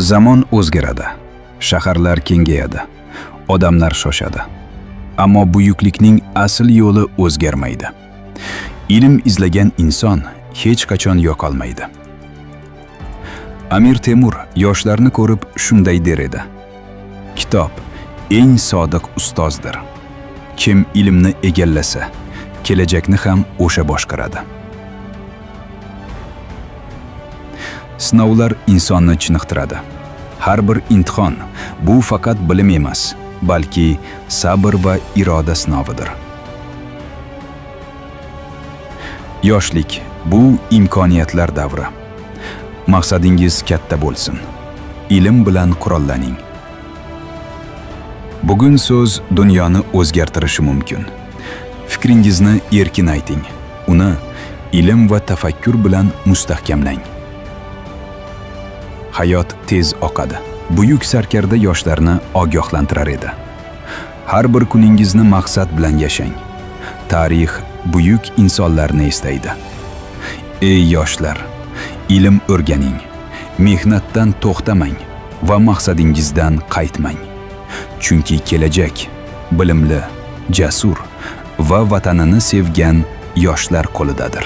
Zamon o'zgaradi, shaharlar kengayadi, odamlar shoshadi. Ammo buyuklikning asl yo'li o'zgarmaydi. Ilm izlagan inson hech qachon yo'qolmaydi. Amir Temur yoshlarni ko'rib shunday der edi: Kitob eng sodiq ustozdir. Kim ilmni egallasa, kelajakni ham o'sha boshqaradi. Sinovlar insonni chiniqtiradi. Har bir imtihon bu faqat bilim emas, balki sabr va iroda sinovidir. Yoshlik bu imkoniyatlar davri. Maqsadingiz katta bo'lsin. Ilm bilan qurollaning. Bugun so'z dunyoni o'zgartirishi mumkin. Fikringizni erkin ayting. Uni ilm va tafakkur bilan mustahkamlang. Hayot tez oqadi. Buyuk sarkarda yoshlarni ogohlantirar edi. Har bir kuningizni maqsad bilan yashang. Tarix buyuk insonlarni eslaydi. Ey yoshlar, ilm o'rganing, mehnatdan to'xtamang va maqsadingizdan qaytmang. Chunki kelajak bilimli, jasur va vatanini sevgan yoshlar qo'lidadir.